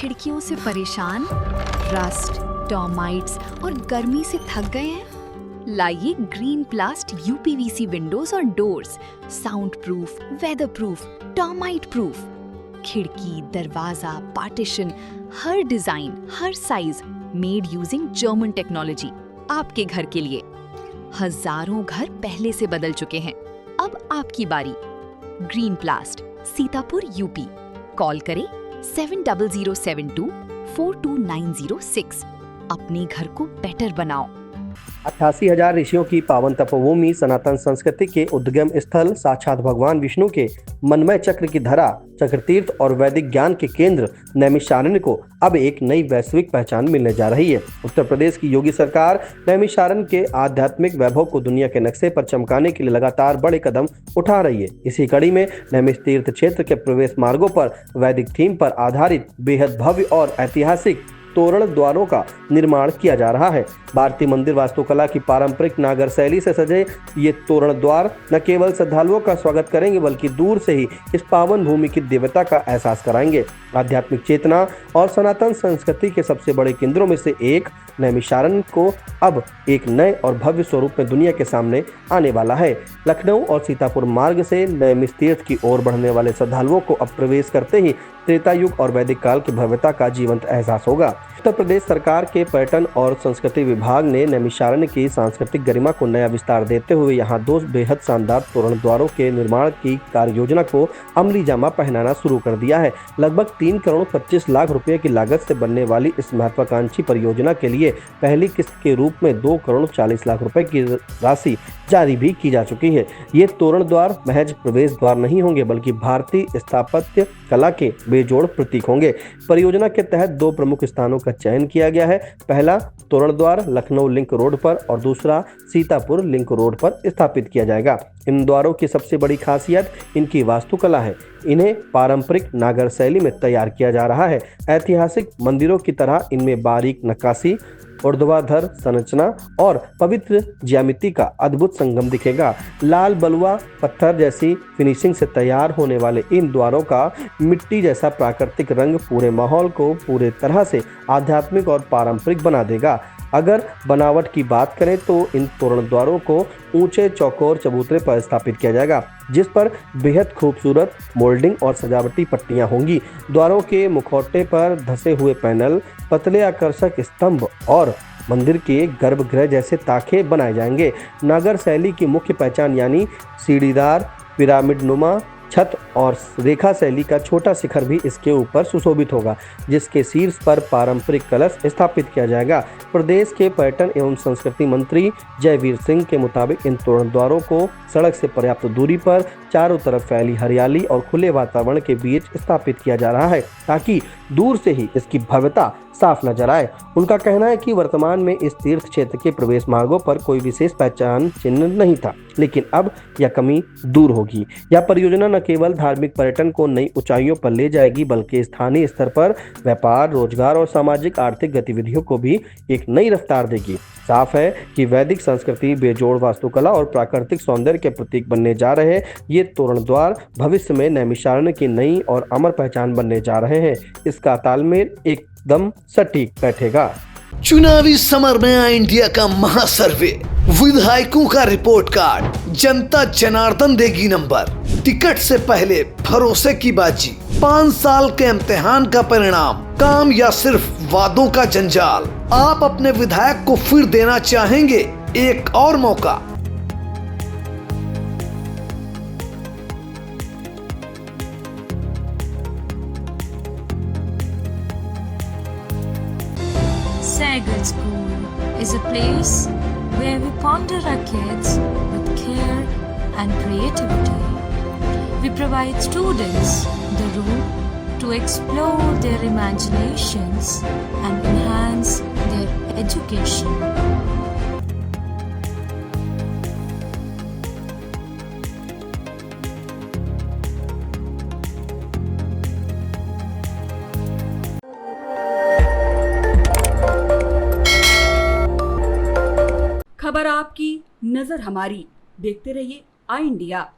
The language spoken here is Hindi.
खिड़कियों से परेशान, रस्ट, टर्माइट्स और गर्मी से थक गए हैं? लाइए ग्रीन प्लास्ट यूपीवीसी विंडोज और doors, sound proof, weather proof, termite proof. खिड़की, दरवाजा, पार्टीशन, हर डिजाइन, हर size, made using German technology, आपके घर के लिए। हजारों घर पहले से बदल चुके हैं, अब आपकी बारी। Green प्लास्ट, Sitapur, UP. कॉल करें 7007242906। अपने घर को बेटर बनाओ। 88,000 ऋषियों की पावन तपोभूमि, सनातन संस्कृति के उद्गम स्थल, साक्षात भगवान विष्णु के मनमय चक्र की धरा, चक्रतीर्थ और वैदिक ज्ञान के केंद्र नैमिषारण्य को अब एक नई वैश्विक पहचान मिलने जा रही है। उत्तर प्रदेश की योगी सरकार नैमिषारण्य के आध्यात्मिक वैभव को दुनिया के नक्शे पर चमकाने के लिए लगातार बड़े कदम उठा रही है। इसी कड़ी में नैमिष तीर्थ क्षेत्र के प्रवेश मार्गों पर वैदिक थीम पर आधारित बेहद भव्य और ऐतिहासिक तोरण द्वारों का निर्माण किया जा रहा है। भारतीय मंदिर वास्तुकला की पारंपरिक नागर शैली से सजे ये तोरण द्वार न केवल श्रद्धालुओं का स्वागत करेंगे बल्कि दूर से ही इस पावन भूमि की दिव्यता का एहसास कराएंगे। आध्यात्मिक चेतना और सनातन संस्कृति के सबसे बड़े केंद्रों में से एक नैमिषारण्य को अब एक नए और भव्य स्वरूप में दुनिया के सामने आने वाला है। लखनऊ और सीतापुर मार्ग से नैमिष तीर्थ की ओर बढ़ने वाले श्रद्धालुओं को अब प्रवेश करते ही त्रेता युग और वैदिक काल की भव्यता का जीवंत एहसास होगा। उत्तर प्रदेश सरकार के पर्यटन और संस्कृति विभाग ने नैमिषारण्य की सांस्कृतिक गरिमा को नया विस्तार देते हुए यहाँ 2 बेहद शानदार तोरण द्वारों के निर्माण की कार्य योजना को अमली जामा पहनाना शुरू कर दिया है। लगभग 3 करोड़ 25 लाख रुपए की लागत से बनने वाली इस महत्वाकांक्षी परियोजना के लिए पहली किस्त के रूप में 2 करोड़ 40 लाख रुपए की राशि जारी भी की जा चुकी है। ये तोरण द्वार महज प्रवेश द्वार नहीं होंगे बल्कि भारतीय स्थापत्य कला के बेजोड़ प्रतीक होंगे। परियोजना के तहत 2 प्रमुख स्थानों का चयन किया गया है। पहला तोरण द्वार लखनऊ लिंक रोड पर और दूसरा सीतापुर लिंक रोड पर स्थापित किया जाएगा। इन द्वारों की सबसे बड़ी खासियत इनकी वास्तुकला है। इन्हें पारंपरिक नागर शैली में तैयार किया जा रहा है। ऐतिहासिक मंदिरों की तरह इनमें बारीक नक्काशी, ऊर्ध्वाधर संरचना और पवित्र ज्यामिति का अद्भुत संगम दिखेगा। लाल बलुआ पत्थर जैसी फिनिशिंग से तैयार होने वाले इन द्वारों का मिट्टी जैसा प्राकृतिक रंग पूरे माहौल को पूरे तरह से आध्यात्मिक और पारंपरिक बना देगा। अगर बनावट की बात करें तो इन तोरण द्वारों को ऊंचे चौकोर चबूतरे पर स्थापित किया जाएगा जिस पर बेहद खूबसूरत मोल्डिंग और सजावटी पट्टियां होंगी। द्वारों के मुखौटे पर धसे हुए पैनल, पतले आकर्षक स्तंभ और मंदिर के गर्भगृह जैसे ताखे बनाए जाएंगे। नागर शैली की मुख्य पहचान यानी सीढ़ीदार पिरामिड नुमा छत और रेखा शैली का छोटा शिखर भी इसके ऊपर सुशोभित होगा जिसके शीर्ष पर पारंपरिक कलश स्थापित किया जाएगा। प्रदेश के पर्यटन एवं संस्कृति मंत्री जयवीर सिंह के मुताबिक इन तोरण द्वारों को सड़क से पर्याप्त दूरी पर चारों तरफ फैली हरियाली और खुले वातावरण के बीच स्थापित किया जा रहा है ताकि दूर से ही इसकी भव्यता साफ नजर आए। उनका कहना है कि वर्तमान में इस तीर्थ क्षेत्र के प्रवेश मार्गों पर कोई विशेष पहचान चिन्ह नहीं था, लेकिन अब यह कमी दूर होगी। यह परियोजना न केवल धार्मिक पर्यटन को नई ऊंचाइयों पर ले जाएगी बल्कि स्थानीय स्तर पर व्यापार, रोजगार और सामाजिक आर्थिक गतिविधियों को भी एक नई रफ्तार देगी। साफ है कि वैदिक संस्कृति, बेजोड़ वास्तुकला और प्राकृतिक सौंदर्य के प्रतीक बनने जा रहे ये तोरण द्वार भविष्य में नैमिषारण्य की नई और अमर पहचान बनने जा रहे हैं। इसका तालमेल एकदम सटीक बैठेगा। चुनावी समर में आया इंडिया का महासर्वे, विधायकों का रिपोर्ट कार्ड, जनता जनार्दन देगी नंबर, टिकट से पहले भरोसे की बाजी, 5 साल के इम्तिहान का परिणाम, काम या सिर्फ वादों का जंजाल। आप अपने विधायक को फिर देना चाहेंगे एक और मौका। Sagar School is a place where we ponder our kids with care and creativity. We provide students the room to explore their imaginations and enhance their education. खबर आपकी, नजर हमारी। देखते रहिए आई इंडिया।